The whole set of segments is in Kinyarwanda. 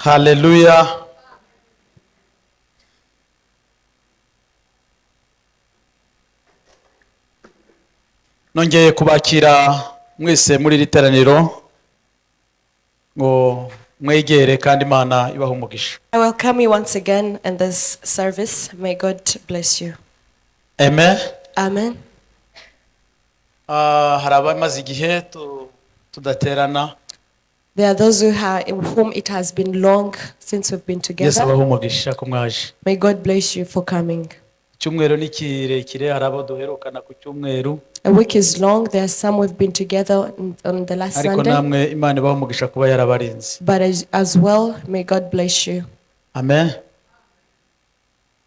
Hallelujah. Nongeye kubakira mwese muri literaniro ngo mwegere kandi Imana ibaha umugisha. I welcome you once again in this service. May God bless you. Amen. Amen. Hari abamaze igihe tudaterana. There are those whom it has been long since we've been Yesu together. abaha umugisha ko mwaje. May God bless you for coming. Icyumweru ni kirekire, hari abo duherukana ku cyumweru. A week is long. There are some we've been together on the last Ariko Sunday. namwe Imana ibaha umugisha kuba yarabarinze. But as well, may God bless you. Amen.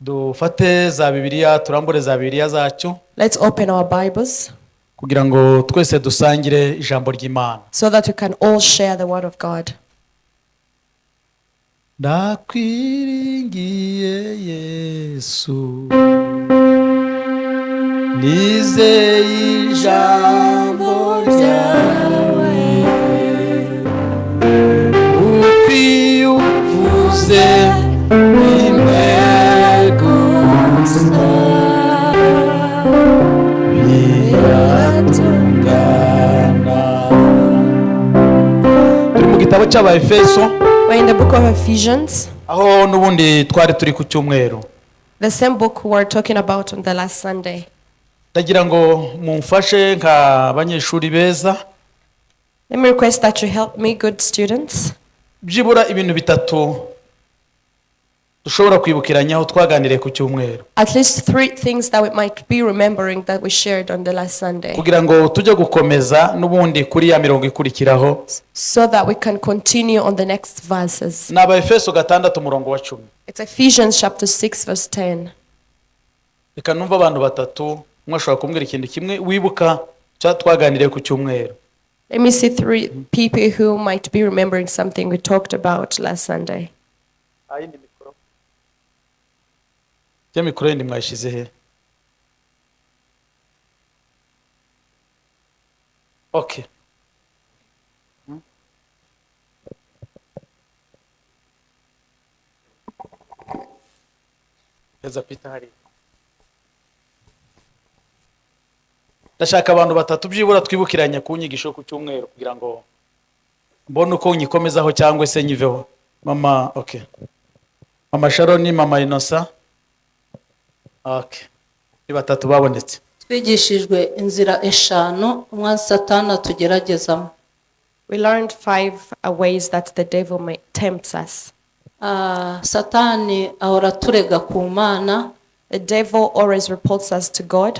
Dufate za Bibiliya, turambure za Bibiliya zacu. Let's open our Bibles kugira ngo twese dusangire ijambo ry'Imana. so that we can all share the word of God. Ndakwiringiye Yesu, nizeye ijambo ryawe, ukwiye uvuze intego gusa, biratungana. Turi mu gitabo cy'Abaefeso. We're in the book of Ephesians, aho nubundi twari turi ku cyumweru. the same book we were talking about on the last Sunday. Ndagira ngo mumfashe nk'abanyeshuri beza. Let me request that you help me, good students. Byibura ibintu bitatu dushobora kwibukiranyaho twaganiriye ku cyumweru, At least 3 things that we might be remembering that we shared on the last Sunday, kugira ngo tujye gukomeza n'ubundi kuri ya mirongo ikurikiraho. so that we can continue on the next verses. Ni Abaefeso 6:10. It's Ephesians chapter 6 verse 10. Reka numva abantu batatu mwashobora kumbwira ikintu kimwe wibuka twaganiriye ku cyumweru. Let me see 3 people who might be remembering something we talked about last Sunday. Ayindi mikoro. Ya mikoro yindi mwashize he? Okay. Eza Peter hari. Ndashaka abantu batatu byibura twibukiranya ku nyigisho ku cyumweru kugira ngo mbone uko nyikomezaho cyangwa se nyiveho. Mama, okay. Mama Sharon, Mama Inosa. Okay. Ni batatu babonetse. Twigishijwe inzira eshanu umwanzi Satani atugeragezamo. We learned 5 ways that the devil may tempt us. Satani ahora turega ku Mana. The devil always reports us to God.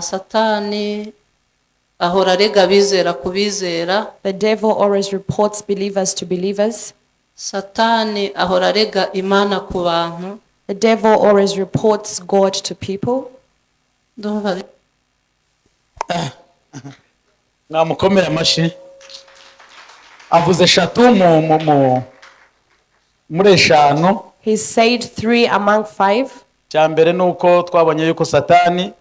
Satani ahora arega abizera ku bizera. The devil always reports believers to believers. Satani ahora arega Imana ku bantu. The devil always reports God to people. Ndumva Namukomera amashi. Avuze eshatu muri eshanu. He said 3 among 5. Cyambere nuko twabonye yuko Satani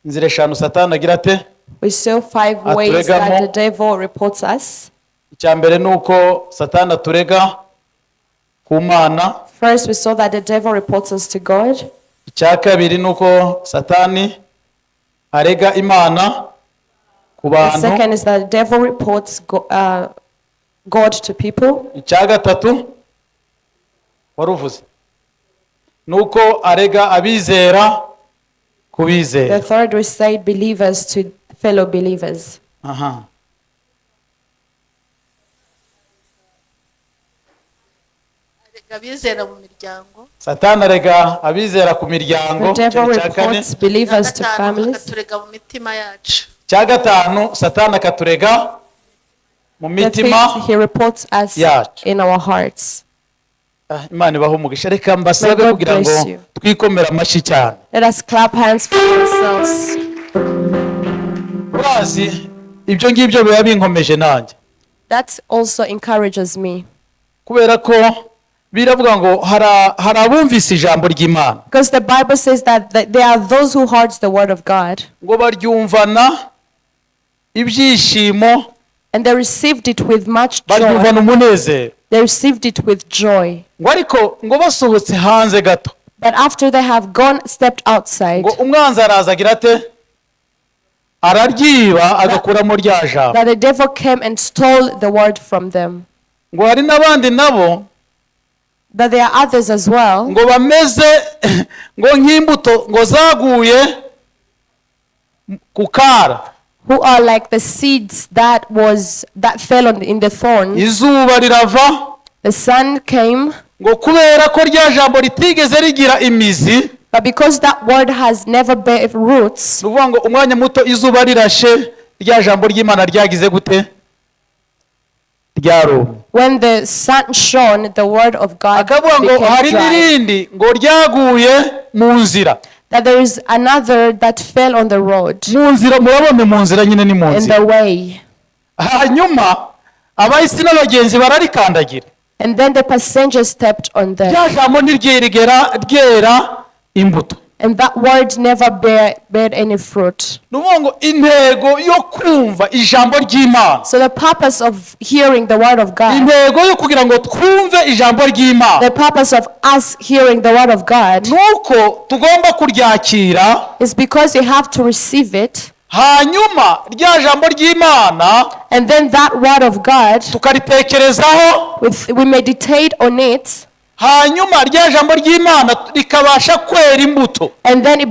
inzira eshanu Satani agira ate? We saw 5 ways that the devil reports us. Cyambere nuko Satani aturega ku Mana. First, we saw that the devil reports us to God. Icyakabiri nuko Satani arega Imana ku The bantu. second is that the devil reports God to people. Icyagatatu waruvuze nuko arega abizera ku bizera. The third, we said believers to fellow believers. Aha. abizera mu miryango. Satani arega abizera ku miryango. The devil reports believers to families. Akaturega mu mitima yacu. Cyagatanu Satani akaturega mu The mitima. fifth, he reports us yacu. in our hearts. Imana ibaha umugisha. Reka mbasabe May God kugira ngo bless you. twikomera amashyi cyane. Let us clap hands for ourselves. Urazi ibyo ngibyo biba binkomeje nanjye, That also encourages me. kubera ko biravuga ngo hari abumvise ijambo ry'Imana Because the Bible says that there are those who heard the word of God ngo baryumvana ibyishimo, and they received it with much joy. baryumvana umunezero. They received it with joy. ngo ariko ngo basohotse hanze gato But after they have stepped outside, ngo umwanzi araza agira ate araryiba agakuramo rya jambo that the devil came and stole the word from them. ngo hari n'abandi nabo That there are others as well, ngo bameze ngo nk'imbuto ngo zaguye ku kara who are like the seeds that fell in the thorns. izuba rirava The sun came, ngo kubera ko rya jambo ritigeze rigira imizi but because that word has never bear roots, ni ukuvuga ngo umwanya muto izuba rirashe rya jambo ry'Imana ryagize gute ryarumye when the sun shone, the word of God akavuga ngo hari became dry. n'irindi ngo ryaguye mu nzira That there is another that fell on the road, mu nzira murabona mu nzira nyine ni mu in nzira the way. hanyuma abahisi n'abagenzi bararikandagira And then the passenger stepped on them. rya jambo ntiryerigera ryera imbuto And that word never bear any fruit. ni ukuvuga ngo intego yo kumva ijambo ry'Imana So the purpose of hearing the word of God, intego yo kugira ngo twumve ijambo ry'Imana the purpose of us hearing the word of God ni uko tugomba kuryakira is because you have to receive it. hanyuma rya jambo ry'Imana And then that word of God, tukaritekerezaho we meditate on it. hanyuma rya jambo ry'Imana rikabasha kwera imbuto And then it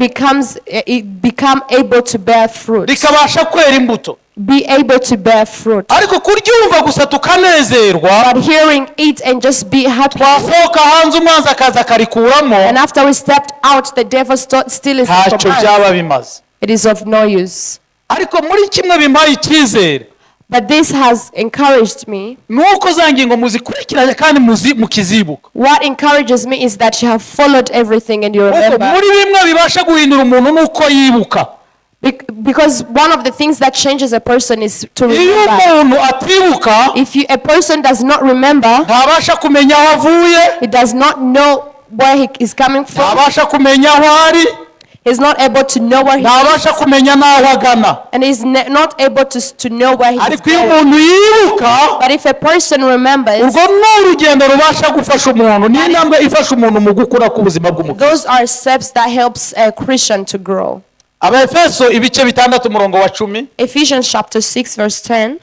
become able to bear fruit. rikabasha kwera imbuto Be able to bear fruit. ariko kuryumva gusa tukanezerwa But hearing it and just be happy. twasohoka hanze umwanzi akaza akarikuramo And after we stepped out, the devil still is ntacyo from us. byaba bimaze It is of no use. ariko muri kimwe bimpaye icyizere But this has encouraged me. ni uko za ngingo muzikurikiranye kandi mukizibuka What encourages me is that you have followed everything and you kuko remember. muri bimwe bibasha guhindura umuntu nuko yibuka Because one of the things that changes a person is to iyo remember. umuntu atibuka If a person does not remember, ntabasha kumenya aho avuye he does not know where he is coming from. ntabasha kumenya aho ari He's not able to know where he is. ntabasha kumenya n'aho agana And he's not able to know where he is ariko iyo going. umuntu yibuka But if a person remembers, urwo ni urugendo rubasha gufasha umuntu ni intambwe ifasha umuntu mu gukura k'ubuzima bw'umukristo those are steps that helps a Christian to grow. Abefeso ibice 6 umurongo wa 10 Ephesians chapter 6 verse 10.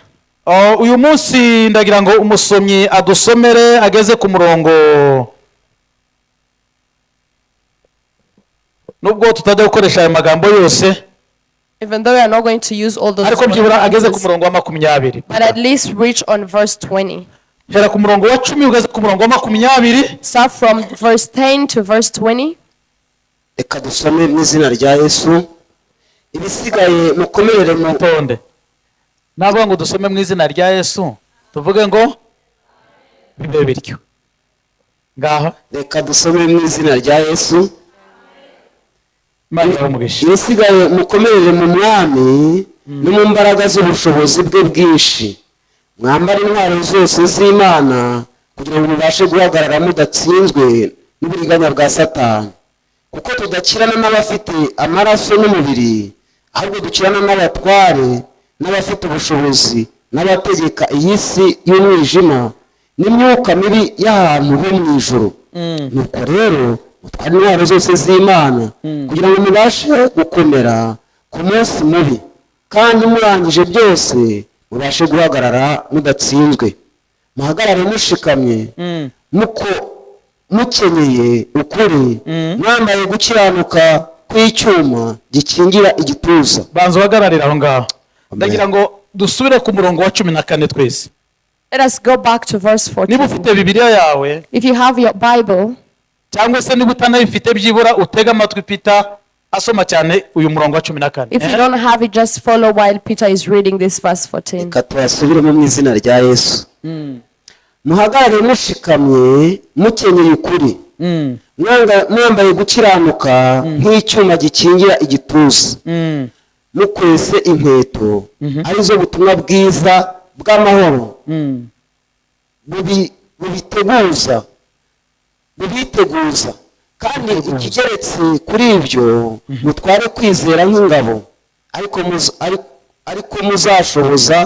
uyu munsi ndagira ngo umusomyi adusomere ageze ku murongo nubwo tutajya gukoresha aya magambo yose Even though we are not going to use all those ariko byibura ageze ku verses, murongo wa 20 but at least reach on verse 20. hera ku murongo wa 10 ugeze ku murongo wa 20 Start from verse 10 to verse 20. reka dusome mu izina rya Yesu ibisigaye mukomerere mu tonde navuga ngo dusome mu izina rya Yesu tuvuge ngo bibe bityo ngaho reka dusome mu izina rya Yesu Imana y'umugisha ibisigaye mukomerere mu mwami no mu mbaraga z'ubushobozi bwe bwinshi mwambara intwaro zose z'Imana kugira ngo mubashe guhagarara mudatsinzwe n'uburiganya bwa Satani kuko tudakirana n'abafite amaraso n'umubiri ahubwo dukirana n'abatware n'abafite ubushobozi n'abategeka iyi si y'umwijima n'imyuka mibi y'ahantu ho mu ijuru nuko rero mutware intwaro zose z'Imana kugira ngo mubashe gukomera ku munsi mubi kandi murangije byose mubashe guhagarara mudatsinzwe muhagarare mushikamye mukenyeye ukuri mwambaye gukiranuka kw'icyuma gikingira igituza banza uhagararira aho ngaho ndagira ngo dusubire ku murongo wa 14 twese Let us go back to verse niba 14. ufite bibiliya yawe If you have your Bible, cyangwa se niba utanayifite byibura utega amatwi Peter asoma cyane uyu murongo wa 14 if you don't have it, just follow while Peter is reading this verse 14. reka tuyasubiremo mu izina rya Yesu muhagarare mushikamye mukenyeye ukuri mwambaye gukiranuka nk'icyuma gikingira igituza mukwese inkweto arizo butumwa bwiza bw'amahoro bubiteguza kandi ikigeretse kuri ibyo mutware kwizera nk'ingabo ariko muzashoboza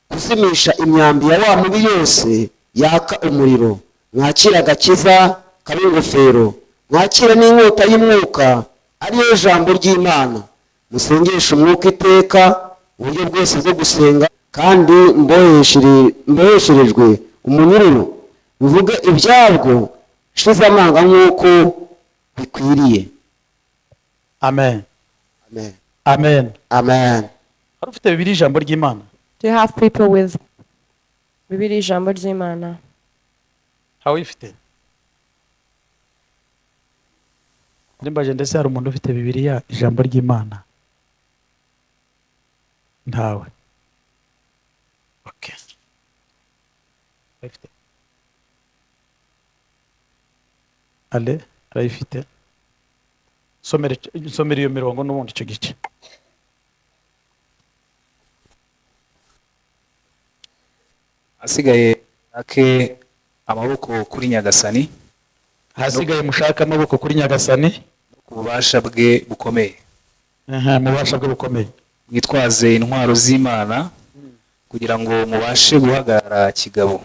kuzimisha imyambi ya wa mubi yose yaka umuriro, mwakire agakiza kaba ingofero, mwakire n'inkota y'umwuka ariyo jambo ry'Imana, musengeshe umwuka iteka uburyo bwose bwo gusenga kandi mbohesherejwe umunyururu, bivuge ibyabwo shize amanga nk'uko bikwiriye. Amen. Amen. Amen. Amen. Hari ufite Bibiliya ijambo ry'Imana? Do you have people with Bibiliya ijambo ry'Imana? Hawe ifite? Ndimbaje ndetse hari umuntu ufite Bibiliya ijambo ry'Imana? Ntawe. Okay. Ifite. Ale, arayifite. Somera iyo mirongo n'ubundi icyo gice. Hasigaye ake amaboko kuri Nyagasani, Hasigaye mushaka amaboko kuri Nyagasani, ububasha bwe bukomeye. Mubasha bwe bukomeye. Mwitwaze intwaro z'Imana kugira ngo mubashe guhagarara kigabo.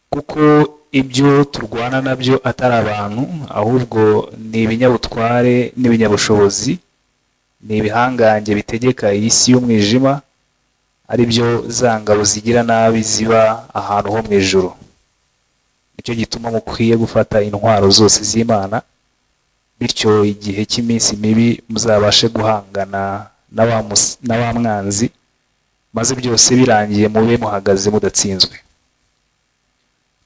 Kuko ibyo turwana nabyo atari abantu, ahubwo ni ibinyabutware n'ibinyabushobozi, ni ibihangange bitegeka iyi si y'umwijima, ari byo za ngabo zigira nabi ziba ahantu ho mu ijuru. Nicyo gituma mukwiye gufata intwaro zose z'Imana, bityo igihe cy'iminsi mibi muzabashe guhangana na wa mwanzi, maze byose birangiye mube muhagaze mudatsinzwe.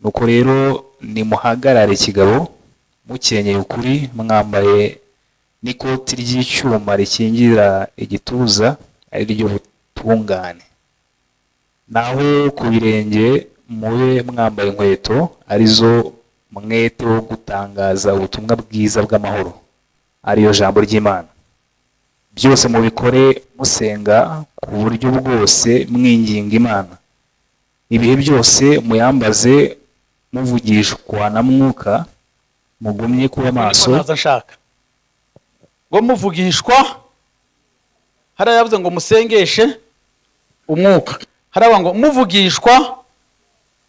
Nuko rero nimuhagarare kigabo, mukenyeye ukuri, mwambaye n'ikoti ry'icyuma rikingira igituza ari ryo butungane, naho ku birenge mube mwambaye inkweto arizo mwete wo gutangaza ubutumwa bwiza bw'amahoro, ariyo jambo ry'Imana. Byose mubikore musenga ku buryo bwose mwinginga Imana, ibihe byose muyambaze muvugishwa na mwuka, mugumye kuba maso. Naza nshaka ngo muvugishwa, hari yavuze ngo musengeshe umwuka, hari ngo muvugishwa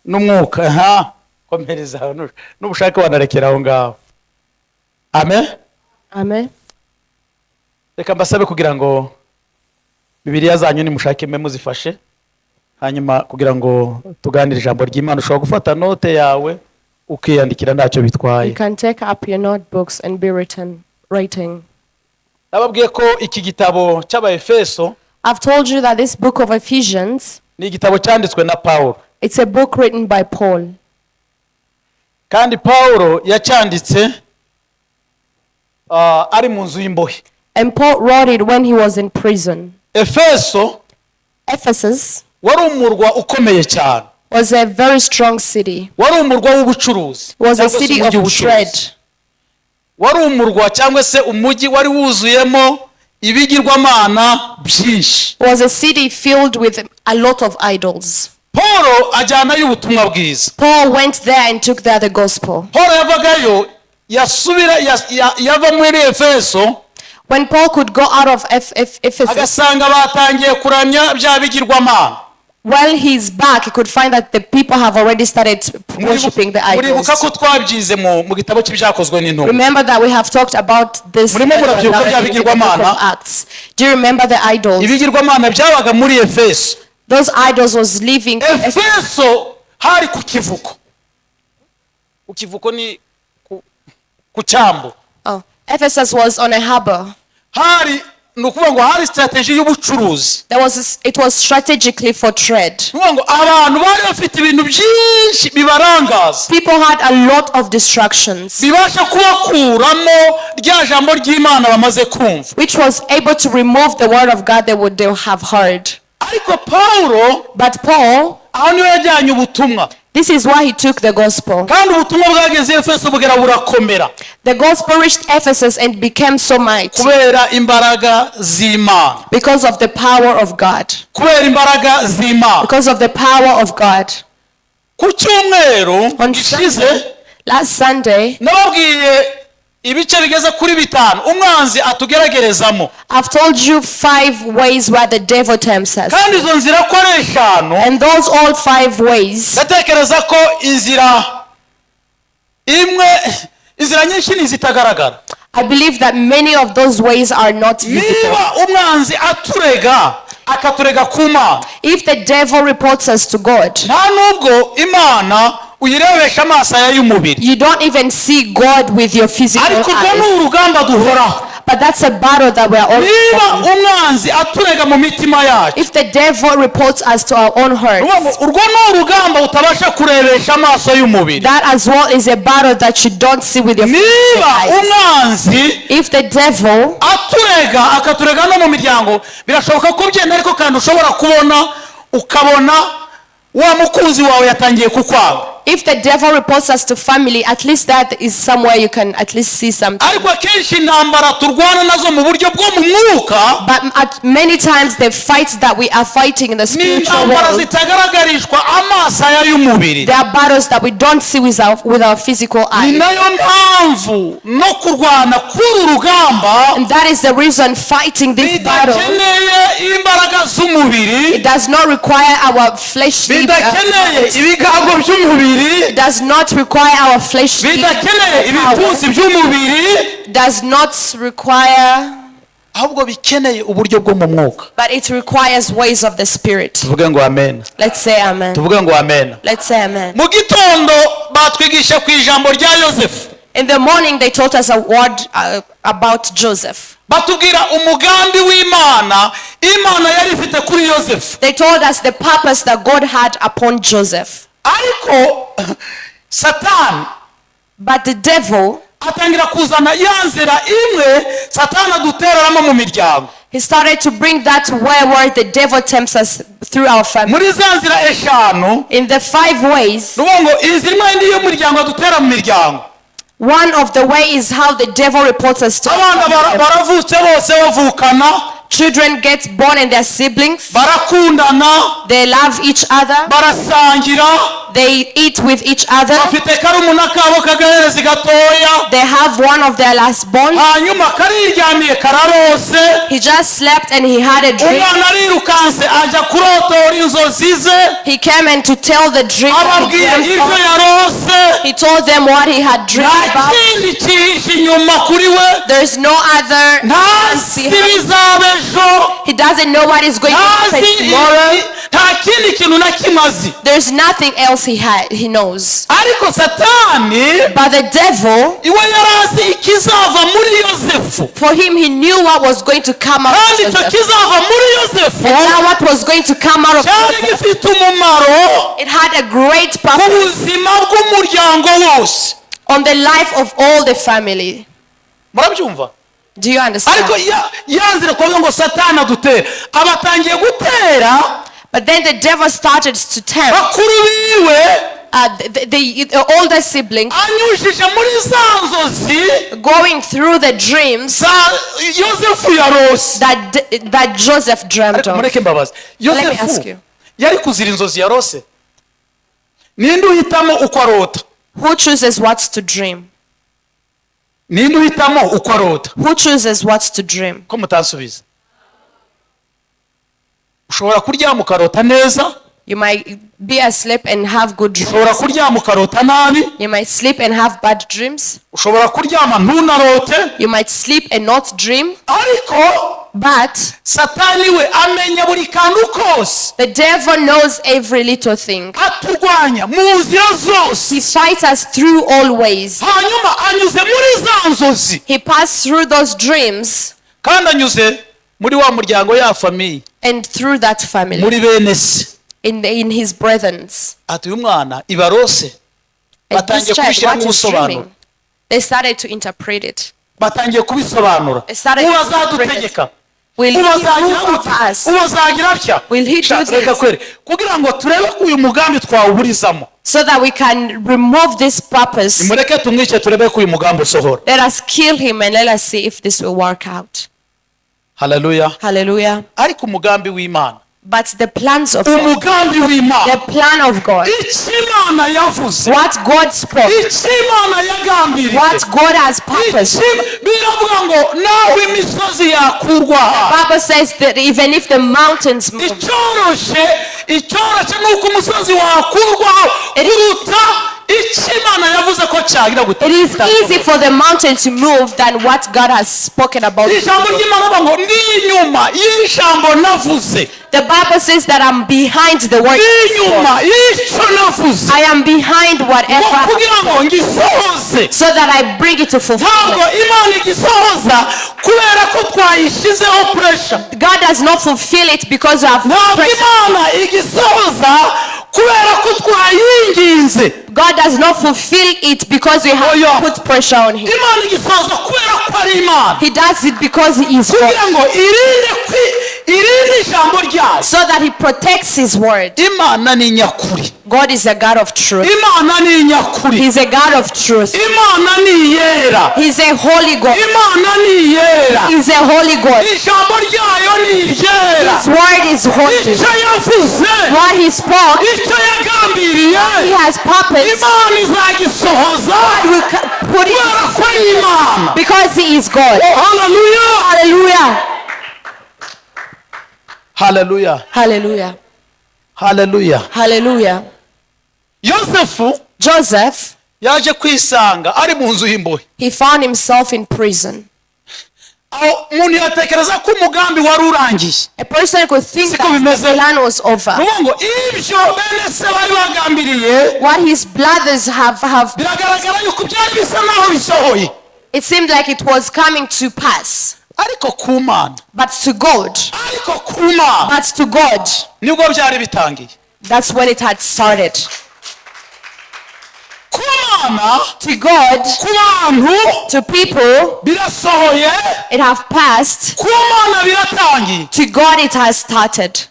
n'umwuka. Komereza n'ubushake wanarekera aho ngaho. Amen. Amen. Reka mbasabe kugira ngo Bibiliya zanyu nimushake mwe muzifashe, hanyuma kugira ngo tuganire ijambo ry'Imana. Ushobora gufata note yawe ukiyandikira ntacyo bitwaye. You can take up your notebooks and be writing. Nababwiye ko iki gitabo cy'Abaefeso, I've told you that this book of Ephesians, ni igitabo cyanditswe na Paulo. it's a book written by Paul. Kandi Paulo yacyanditse ari mu nzu y'imbohe. And Paul wrote it when he was in prison. Ephesus wari umurwa ukomeye cyane. Was a very strong city. Wari umurwa w'ubucuruzi. Was a city of trade. Wari umurwa cyangwa se umujyi wari wuzuyemo ibigirwamana byinshi. Was a city filled with a lot of idols. Paul ajyana y'ubutumwa bwiza. Paul went there and took there the gospel. Paul yavagayo yava muri Efeso. When Paul could go out of Ephesus, agasanga batangiye kuramya bya bigirwamana. While he's back, he could find that the people have already started worshiping the idols. Remember that we have talked about this in the book of Acts. Do you remember the idols? Those idols was living in Ephesus. Oh, Ephesus was on a harbor. It was strategically for trade. People had a lot of distractions, which was able to remove the word of God they would have heard. But Paul, this is why he took the gospel. The gospel reached Ephesus and became so mighty because of the power of God. Because of the power of God. On Sunday, last Sunday, ibice bigeze kuri bitanu umwanzi atugeragerezamo. I've told you 5 ways where the devil tempts us. Kandi izo nzira ko ari eshanu, And those all 5 ways, ndatekereza ko inzira nyinshi ntizitagaragara. I believe that many of those ways are not visible. Niba umwanzi aturega akaturega ku Mana, If the devil reports us to God, nta nubwo Imana uyirebesha amaso y'umubiri, you don't even see God with your physical ariko urwo ni eyes. urugamba duhoraho. But that's a battle that we are all Niba fighting. umwanzi aturega mu mitima yacu, If the devil reports us to our own hurt, urwo ni urugamba utabasha kurebesha amaso y'umubiri. that as well is a battle that you don't see with your physical Niba eyes. umwanzi If the devil aturega akaturega no mu miryango, birashoboka ko byenda, ariko kandi ushobora ukabona wa mukunzi wawe yatangiye kukwanga. If the devil reports us to family, at least that is somewhere you can at least see something. Ariko akenshi intambara turwana nazo mu buryo bwo mu mwuka But at many times the fights that we are fighting in the ni spiritual intambara world, zitagaragarizwa amaso y'umubiri. there are battles that we don't see with our physical Ni eyes. nayo mpamvu no kurwana k'uru rugamba And that is the reason fighting this battle, bidakeneye imbaraga z'umubiri, it does not require our fleshly bidakeneye ibigango by'umubiri, it does not require our fleshly bidakeneye power, ibipfunsi by'umubiri, does not require, ahubwo bikeneye uburyo bwo mu mwuka. but it requires ways of the spirit. Tuvuge ngo amen. Let's say amen. Tuvuge ngo amen. Let's say amen. Mu gitondo batwigisha ku ijambo rya Yosefu, In the morning they taught us a word about Joseph. batubwira umugambi w'Imana Imana yari ifite kuri Yosefu. They told us the purpose that God had upon Joseph. Ariko Satani But the devil, atangira kuzana ya nzira imwe Satani adutereramo mu miryango. he started to bring that where the devil tempts us through our family. Muri za nzira eshanu, In the 5 ways, ngo inzira imwe ndi y'umuryango adutera mu miryango. one of the way is how the devil reports us to our Abana family. baravutse bose bavukana, Children get born and their siblings. barakundana, They love each other. barasangira, They eat with each other. bafite karumuna kabo k'agaherezi gatoya, They have one of their last born. hanyuma kariryamiye kararose, He just slept and he had a dream. umwana arirukanse ajya kurotora inzozi ze, He came and to tell the dream that he ababwira dreamt ibyo of. yarose. He told them what he had dreamed Nta about. kindi cyihishe inyuma kuri we, There's no other. ntazi ibizabe ejo, He doesn't know what is going to happen ntazi tomorrow. nta kindi kintu na kimazi. There's nothing else he knows. Ariko Satani But the devil, iwe yarazi ikizava muri Yosefu, for him, he knew what was going to come out of kandi icyo Joseph. kizava muri Yosefu And now what was going to come out of cyari Joseph, gifite umumaro it had a great ku purpose buzima bw'umuryango wose. on the life of all the family. Murabyumva? Do you Ariko understand? yanzire kuvuga ngo Satani adutera, abatangiye gutera But then the devil started to tempt bakuru biwe, the older siblings, anyujije muri za nzozi going through the dreams za Yosefu yarose. that Joseph dreamt Ariko of. mureke mbabazi, Let me ask Yosefu you, yari kuzira inzozi yarose? Ninde uhitamo uko arota? who chooses what to dream? Ninde uhitamo uko arota? Who chooses what to dream? Ko mutansubiza. Ushobora kuryama ukarota neza, You might be asleep and have good dreams. ushobora kuryama ukarota nabi, You might sleep and have bad dreams. ushobora kuryama ntunarote. You might sleep and not dream. Ariko But Satani we amenya buri kantu kose, the devil knows every little thing. aturwanya mu nzira zose, He fights us through all ways. hanyuma anyuze muri za nzozi, He passed through those dreams kandi anyuze muri wa muryango, ya famiye, and through that family, muri bene se. in his brethrens. Ati uyu mwana ibarose, And batangiye this child, kubishyiramo what is ubusobanuro, dreaming? They started to interpret it. batangiye kubisobanura. They started to Ubazadutegeka, Will he ubazagira rule over gute, us? ubazagira atya. Will he do Reka this? kwere, kugira ngo turebe ko uyu mugambi twawuburizamo, So that we can remove this purpose. nimureke tumwice turebe ko uyu mugambi usohora. Let us kill him and let us see if this will work out. Haleluya. Hallelujah. Ariko umugambi w'Imana but the plans of God, umugambi the w'Imana, plan of God, icyo Imana yavuze, what God spoke, icyo Imana yagambiriye, what God has purposed. biravuga ngo nawe imisozi yakurwa. Bible says that even if the mountains move, icyoroshye ni uko umusozi wakurwaho kuruta icyo Imana yavuze ko cyagira it gute. is easy for the mountain to move than what God has spoken about. ijambo ry'Imana bavuga ngo ndi inyuma y'ijambo navuze, The Bible says that I'm behind the word. ndi inyuma y'icyo navuze, I am behind ngo whatever, kugira ngo ngisohoze. so that I bring it to ntabwo fulfillment. Imana igisohoza kubera ko twayishyizeho pressure. God does not fulfill it because of ntabwo pressure. Imana igisohoza kubera ko twayinginze. God does not fulfill it because we have Oya. put pressure on him. Imana igisohoza kubera ko ari Imana, He does it because he is God, kugira ngo irinde ijambo ryayo. so that he protects his word. Imana ni nyakuri, God is a God of truth. Imana ni nyakuri, He's a God of truth. Imana ni yera, He's a holy God. Imana ni yera, He's a holy God. ijambo ryayo ni iryera. His word is holy. icyo yavuze, What he spoke, icyo yagambiriye, he has purpose. Imana izagisohoza God will put it kubera ko ari Imana. because he is God. Haleluya, Hallelujah. haleluya, Hallelujah. haleluya. Hallelujah. Yosefu Joseph, yaje kwisanga ari mu nzu y'imbohe. he found himself in prison. aho umuntu yatekereza ko umugambi wari urangiye. A person could think Siko that bimeze. the plan was over. Nuvuga ngo ibyo bene se bari bagambiriye What his brothers have, biragaragara yuko byari bisa naho bisohoye, it seemed like it was coming to pass. ariko ku Mana, But to God, ariko ku Mana but to God, nibwo byari bitangiye. that's when it had started. Ku Mana, To God, ku bantu to people, birasohoye, it have passed. ku Mana biratangiye. To God, it has started.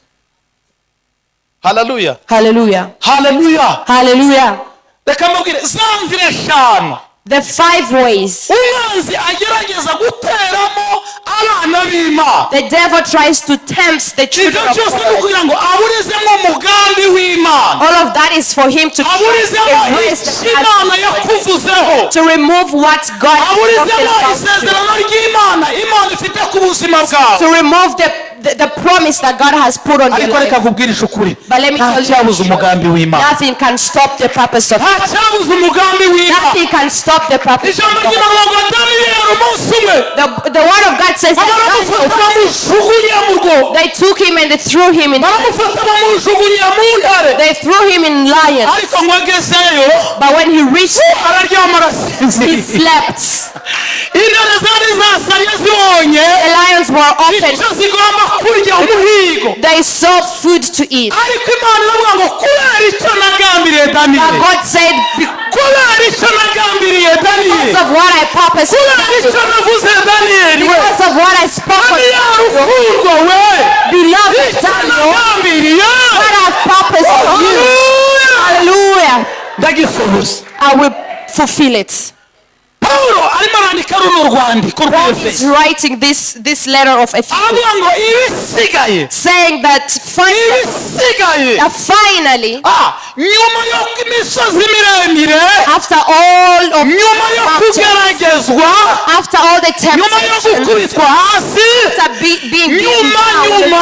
Haleluya, Hallelujah. haleluya. Hallelujah. Reka mbabwire za nzira eshanu The 5 ways umwanzi agerageza guteramo abana b'Imana, the devil tries to tempt the ibyo children of cyose ni God. ukugira ngo aburizemo umugambi w'Imana, All of that is for him to aburizemo erase the icyo past, Imana yakuvuzeho, to remove what God has aburizemo spoken about you, isezerano ry'Imana Imana ifite ku buzima bwawe. to remove the promise that God has put on your Ariko reka life. nkubwirishe ukuri, But let me tell ntacyabuza you, umugambi w'Imana, nothing can stop the purpose of God. ntacyabuza umugambi w'Imana. Nothing can stop the purpose of ijambo God. ry'Imana ngo Daniyeli umunsi umwe The word of God says that baramufata bamujugunya mu rwobo, they took him and they threw him in. baramufata bamujugunya mu ntare, They threw him in lions. ariko ngo agezeyo But when he reached, araryama he arasinzira. slept. Intare zari zasamye zibonye The lions were open. icyo zigomba kurya umuhigo, They saw food to eat. ariko Imana iravuga ngo kubera icyo nagambiriye But Daniyeli, God said, kubera icyo nagambiriye Daniyeli, because of what I purposed, kubera icyo navuze Daniyeli we, because of what I spoke on Daniyeli you, ufurwa we, beloved icyo Daniel, nagambiriye, what I've purposed for you, haleluya, hallelujah, ndagisohoza. I will fulfill it. Pawulo arimo arandika runo rwandiko Paul is rw'Efeso, writing this letter of Ephesians, aravuga ngo ibisigaye, saying that ibisigaye, finally, nyuma yo imisozi miremire, after all of nyuma yo kugeragezwa, after all the nyuma yo temptations, gukubitwa hasi, after being beaten nyuma down,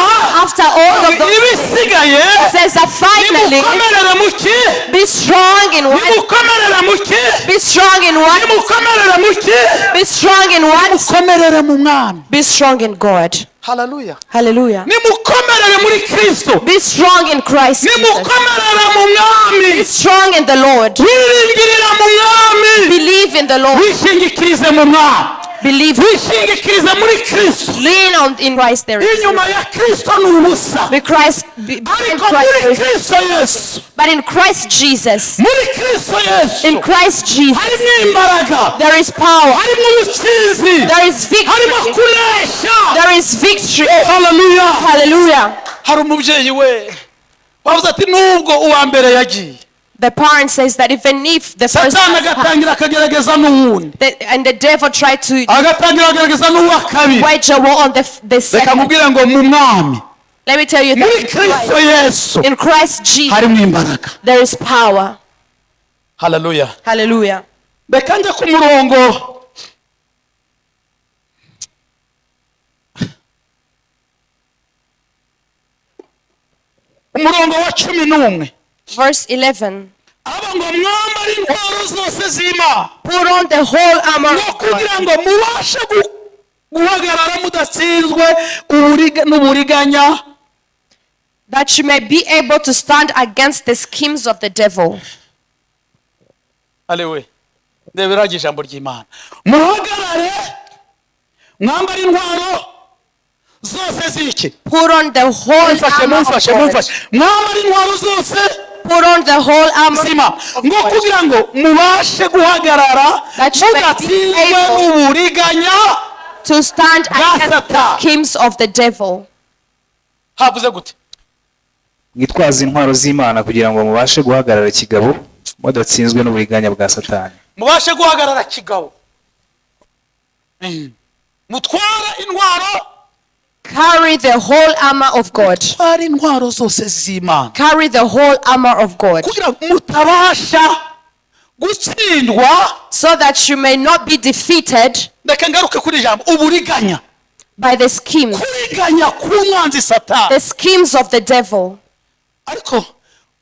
after all of those, ibisigaye, says that finally, nimukomerere mu ki, be strong in what, nimukomerere mu ki, be strong in what, nimukomerere mu ki, be strong in what, nimukomerere mu Mwami. be strong in God. Haleluya. Hallelujah. Nimukomerere muri Kristo, Be strong in Christ Jesus. nimukomerere mu Mwami, Be strong in the Lord. wiringirira mu Mwami, Believe in the Lord. wishingikirize mu Mwami, Believe. wishingikirize muri Kristo. Lean on in Christ there is. Inyuma ya Kristo ni ubusa, Be Christ, be, in ariko Christ there muri is. Kristo Yesu, But in Christ Jesus, muri Kristo Yesu in Christ Jesus, harimo imbaraga, there is power. harimo ubutsinzi, There is harimo victory. kunesha. There is victory. Haleluya. Hallelujah. Hari umubyeyi we bavuze ati nubwo uwa mbere yagiye, The parent says that even if the first Satani agatangira akagerageza n'uwundi, and the devil tried to agatangira akagerageza n'uwa kabiri, wage a war on the reka second, mubwire ngo mu Mwami Let me tell you muri that kristo yesu in Christ Jesus harimo imbaraga. there is power. Hallelujah. Hallelujah. Reka njye ku murongo umurongo wa 11. Verse 11. aba ngo mwambare intwaro zose z'Imana Put on the whole armor no of God, kugira ngo mubashe guhagarara mudatsinzwe n'uburiganya, that you may be able to stand against the schemes of the devil. alewe ndebera ijambo ry'Imana. Muhagarare mwambare intwaro zose z'iki. Put on the whole armor of God. mwambare intwaro zose Put on the whole armor z'Imana of ngo God, kugira ngo mubashe guhagarara that you may be mudatsinzwe able n'uburiganya to stand against the Gasata. schemes of the devil. havuze gute? mwitwaze intwaro z'Imana kugira ngo mubashe guhagarara kigabo mudatsinzwe n'uburiganya bwa Satani. mubashe guhagarara kigabo. mutwara intwaro, Carry the whole armor of God. twara intwaro zose z'Imana Carry the whole armor of God, kugira ngo mutabasha gutsindwa. so that you may not be defeated Reka ngaruke kuri ijambo uburiganya. by the schemes, kuriganya k'umwanzi Satani. the schemes of the devil. Ariko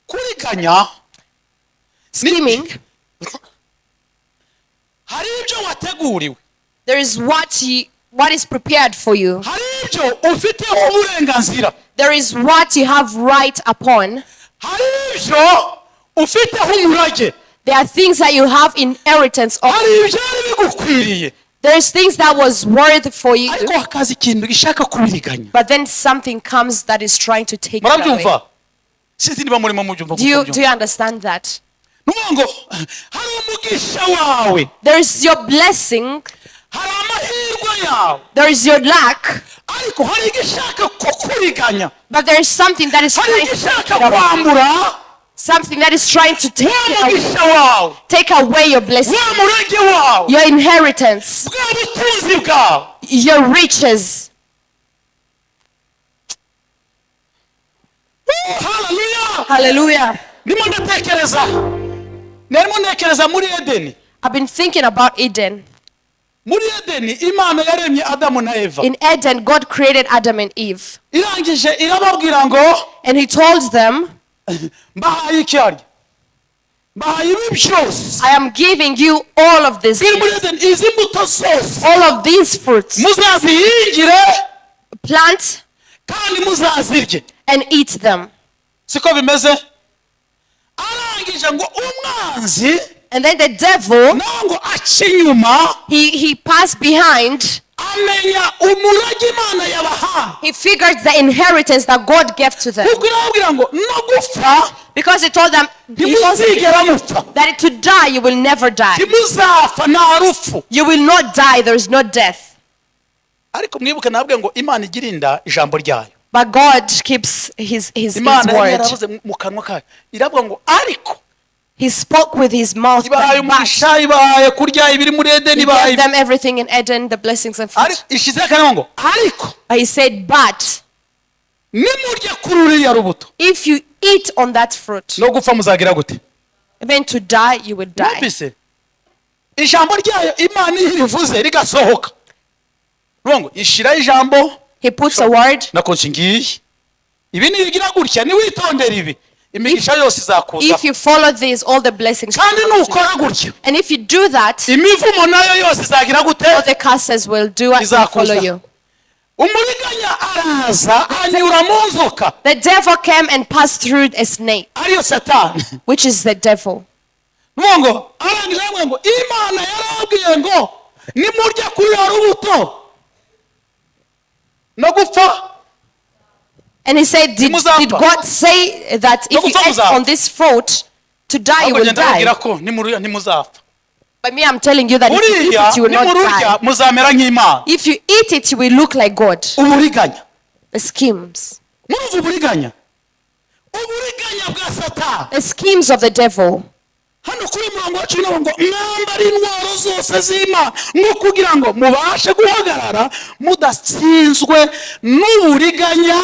kuriganya Scheming, hari ibyo wateguriwe, there is what is prepared for you. hari ibyo ufiteho uburenganzira, There is what you have right upon. hari ibyo ufiteho umurage, There are things that you have inheritance of. hari ibyari bigukwiriye, There is things that was worth for you, ariko hakaza ikintu gishaka kubiriganya. but then something comes that is trying to take it away. Murabyumva? Sinzi niba murimo mubyumva. Do you understand that? Nuvuga ngo hari umugisha wawe, There is your blessing, hari amahirwe yawe, there is your lack, ariko hari igishaka kukuriganya, but there is something that is hari trying to igishaka kwambura something that is trying to wa mugisha wawe, take away your blessing, wa murage wawe, your inheritance, bwa butunzi bwawe. your riches. Hallelujah. Hallelujah. Ndimo ntekereza muri Edeni. I've been thinking about Eden. Muri Edeni Imana yaremye Adamu na Eva. In Eden, God created Adam and Eve. Irangije irababwira ngo And he told them, mbahaye icyarya, mbahaye ibi byose. I am giving you all of this, Muri Edeni izi mbuto zose all of these fruits. muzazihingire Plant kandi muzazirye. and eat them. Siko bimeze? Arangije ngo umwanzi And then the devil, nango aca inyuma he passed behind. amenya umurage Imana yabahaye. He figured the inheritance that God gave to them. Kuko irababwira ngo no gupfa Because he told them ntimuzigera mupfa, that to die, you will never die. ntimuzapfa nta rupfu. You will not die, there is no death. Ariko mwibuke nabwe ngo Imana igirinda ijambo ryayo. But God keeps his Imana word. yaravuze mu kanwa kayo iravuga ngo ariko He spoke with his mouth. ibahaye But umugisha, ibahaye kurya ibiri muri Edeni, he ibahaye gave them everything in Eden, the blessings and fruit. ishize akanwa ngo ariko But he said, but nimurya kuri uriya rubuto if you eat on that fruit, no gupfa muzagira gute? even to die, you will die. Mwumvise ijambo ryayo Imana iyo irivuze rigasohoka, ruvuga ngo ishiraho ijambo He puts a word. nakonje ngiye ibi nibigira gutya niwitondera ibi imigisha yose izakuza, If you follow this, all the blessings. kandi nukora gutya And if you do that, imivumo nayo yose izagira gute? all the curses will do and will follow you. Umuriganya araza anyura mu nzoka, The devil came and passed through a snake, ariyo Satani. which is the devil. Nuvuga ngo arangije avuga ngo Imana yarabwiye ngo nimurya kuri uru rubuto no gupfa. And he said, did God say that if you eat on this fruit, to die you will die? ko nimurya ntimuzapfa. But me, I'm telling you that if you eat Uriya it, you will not nimurya die. muzamera nk'Imana. If you eat it, you will look like God. Uburiganya, The schemes. murumva uburiganya, uburiganya bwa Satani. The schemes of the devil. Hano kuri murongo wa 10 ngo mwambare intwaro zose z'Imana ngo kugira ngo mubashe guhagarara mudatsinzwe n'uburiganya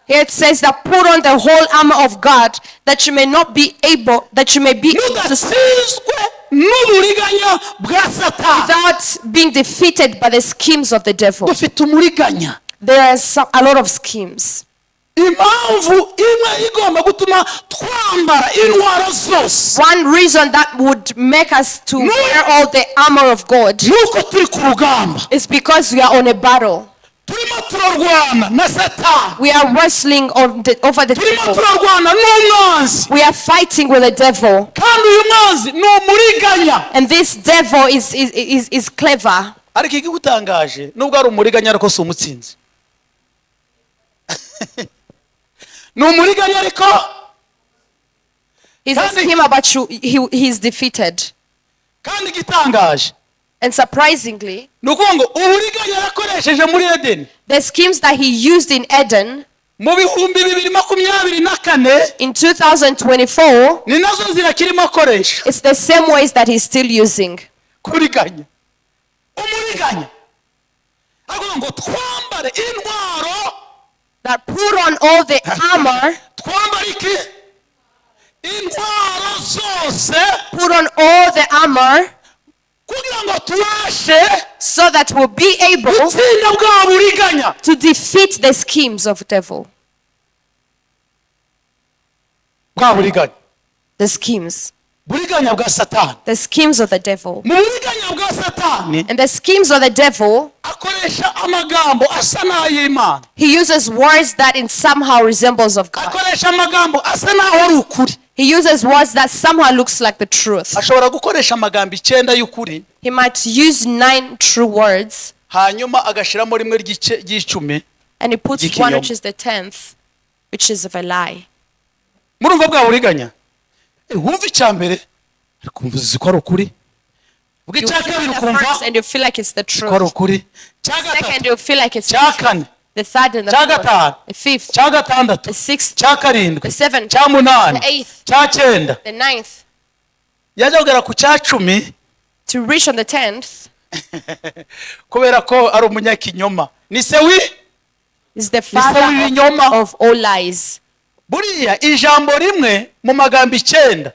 Here it says that put on the whole armor of God that you may not be able, that you may be able to stand mudatsinzwe n'uburiganya bwa satani. without being defeated by the schemes of the devil. Dufite umuriganya. There are a lot of schemes. Impamvu imwe igomba gutuma twambara intwaro zose One reason that would make us to wear all the armor of God nuko turi ku rugamba, is because we are on a battle. turimo turarwana na satani, We are wrestling over the turimo devil. turarwana n'umwanzi, We are fighting with the devil. kandi uyu mwanzi ni umuriganya. And this devil is clever. Ariko ikigutangaje nubwo ari umuriganya ariko si umutsinzi. Ni umuriganya ariko He's a schemer, but he's defeated. kandi igitangaje And surprisingly, ni ukuvuga ngo uburiganya yakoresheje muri Edeni the schemes that he used in Eden mu 2024 in 2024, ni nazo zirakirimo akoresha. it's the same ways that he's still using. Kuriganya, umuriganya avuga ngo twambare intwaro, That put on all the armor, twambare iki? Intwaro zose put on all the armor, kugira ngo tubashe so that we'll be able gutsinda bwa buriganya. to defeat the schemes of devil. Bwa buriganya, The schemes. buriganya bwa satani. The schemes of the devil. Mu buriganya bwa satani And the schemes of the devil, akoresha amagambo asa n'ay'Imana, he uses words that in somehow resembles of God. akoresha amagambo asa n'aho ari ukuri. He uses words that somehow looks like the truth. Ashobora gukoresha amagambo 9 y'ukuri He might use 9 true words, hanyuma agashiramo rimwe ry'icumi. and he puts Ikinyoma. one which is the 10th, which is of a lie. Murumva bwa buriganya? Wumva icyambere ariko mvuze ko ari ukuri. Ubwo You icya feel kabiri it at ukumva first and you feel like it's the ko ari truth. ukuri. Cya Second, gatatu, you feel like it's the cya truth. kane, The third and the cya fourth, gatanu, the fifth, cya gatandatu, the sixth, cya karindwi, the seventh, cya munani, the eighth, cya cyenda. the ninth. Yajya kugera ku cya cumi To reach on the 10th kubera ko ari umunyakinyoma. Ni se wi is the se father w'ibinyoma. of all lies. Buriya ijambo rimwe mu magambo 9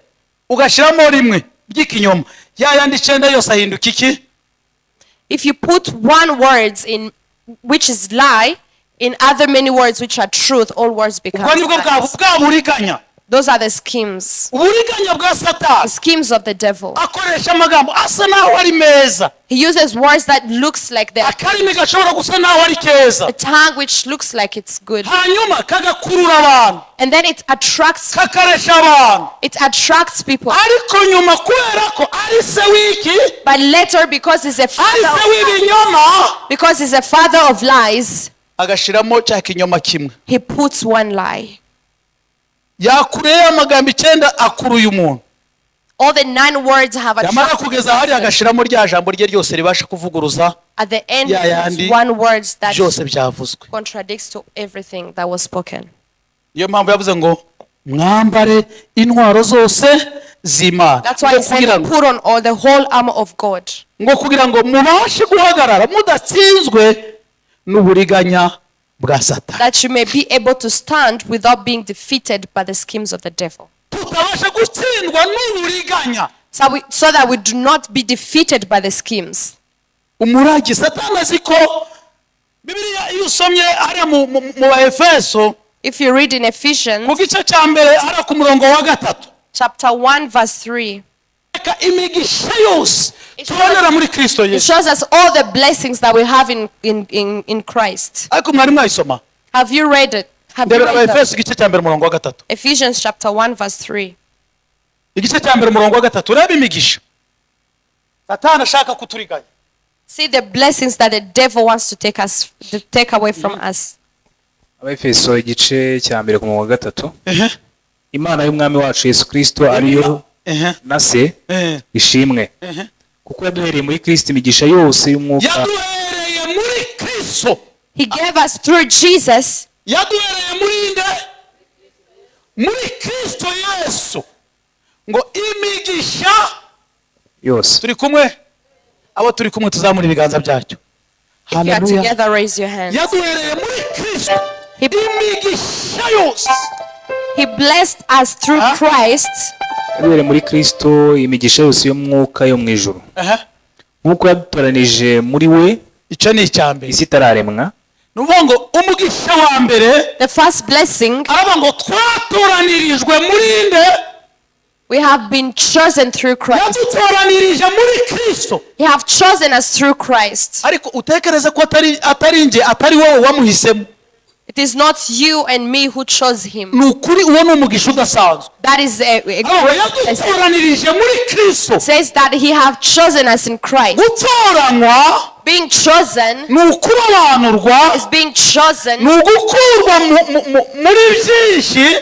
ugashiramo rimwe ry'ikinyoma, yayandi 9 yose ahinduka iki? If you put one words in which is lie, in other many words which are truth, all words become Ubwo nibwo lies. bwa buriganya. Those are the schemes. Uburiganya bwa The satani schemes of the devil. akoresha amagambo asa n'aho ari meza, He uses words that looks like the akarimi gashobora gusa n'aho ari keza, tongue which looks like it's good. hanyuma kagakurura abantu, And then it attracts people. ariko nyuma kubera ko ari se w'iki, But later, because he's a ari father se of, w'ibinyoma, because he's a father of lies, agashiramo cya kinyoma kimwe. he puts one lie. Yakureye amagambo 9 akuruye umuntu, All the 9 words have yamara attracted kugeza hari people. agashiramo rya jambo rye ryose ribasha kuvuguruza At the end, Ya it's yandi one word that byose byavuzwe. contradicts to everything that was spoken. Niyo mpamvu yavuze ngo mwambare intwaro zose z'Imana, That's why he said, put on all the whole armor of God, ngo kugira ngo mubashe guhagarara mudatsinzwe n'uburiganya bwa satani, that you may be able to stand without being defeated by the schemes of the devil. tutabasha gutsindwa n'uburiganya. So that we do not be defeated by the schemes. Umuragi satani azi ko Bibiliya iyo usomye ari mu Efeso If you read in Ephesians ku gice cya mbere ari ku murongo wa 3, chapter 1 verse 3, imigisha yose tubonera muri Kristo it Yesu. shows us all the blessings that we have in Christ. Ariko mwari mwayisoma? Have you read it? Have you Ndebera read Efeso that? igice cya mbere murongo wa 3. Ephesians chapter 1 verse 3. Igice cya mbere murongo wa 3, urebe imigisha satani ashaka kuturiganya. See the blessings that the devil wants to take away from us. Abefeso igice cya mbere ku murongo wa 3. Imana y'umwami wacu Yesu Kristo ariyo na se ishimwe, kuko yaduhereye muri Kristo imigisha yose y'umwuka. Yaduhereye muri Kristo. He gave us through Jesus. Yaduhereye muri nde? Muri Kristo Yesu. Ngo imigisha yose. turi kumwe, abo turi kumwe tuzamura ibiganza byacu. If you are together, raise your hands. Yaduhereye muri Kristo imigisha yose. He blessed us through Christ. Yaduhereye muri Kristo imigisha yose y'umwuka yo mu ijuru. Nk'uko yadutoranije muri we Icyo ni icyambere. isi itararemwa. Nuvuga ngo umugisha wa mbere, The first blessing, araba ngo twatoranirijwe muri nde? we have been chosen through Christ. Yadutoranirije muri Kristo. He have chosen us through Christ. Ariko utekereze ko atari nge, atari wowe wamuhisemo. It is not you and me who chose him. Nukuri uwo ni umugisha udasanzwe. That is a great blessing. Yadutoranirije muri Kristo. It says that he have chosen us in Christ. Gutoranywa Being chosen ni ukurobanurwa, is being chosen, ni ugukurwa muri byinshi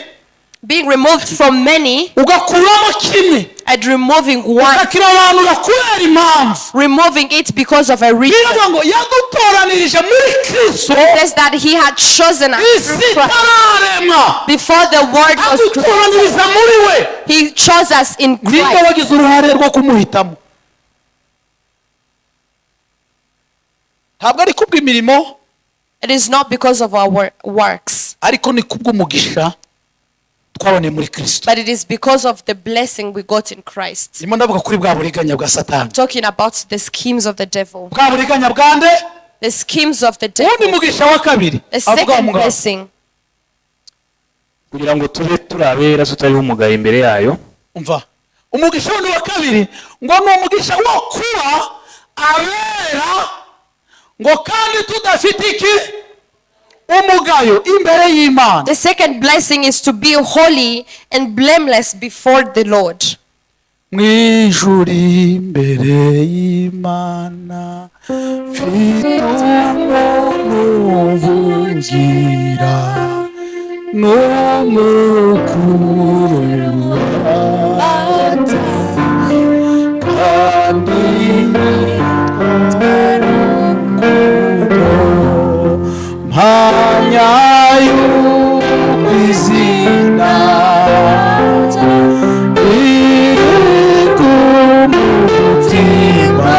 being removed from many ugakuramo kimwe, and removing one, ukakirobanura kubera impamvu. removing it because of a reason. Biravuga ngo yadutoranirije muri Kristo It says that he had chosen us isi through Christ. itararemwa. Before the word was created, Yadutoraniriza muri we. he chose us in Ninde Christ. wagize uruhare rwo kumuhitamo? Ntabwo ari kubw'imirimo, It is not because of our works, ariko ni kubw'umugisha twaboneye muri Kristo. but it is because of the blessing we got in Christ. Ndimo ndavuga kuri bwa buriganya bwa Satani. Talking about the schemes of the devil. Bwa buriganya bwa nde? The schemes of the Uwo ni devil. mugisha wa kabiri. The Avuga second ngo blessing. kugira ngo tube turabera tutariho umugayo imbere yayo. umva. Umugisha wundi wa kabiri ngo ni umugisha wo kuba abera, ngo kandi tudafite iki? Umugayo imbere y'Imana. The second blessing is to be holy and blameless before the Lord. Mwijuru imbere y'Imana mfite umuntu uvugira n'umukuru w'abata kandi mpamya y'uko izina riri ku mutima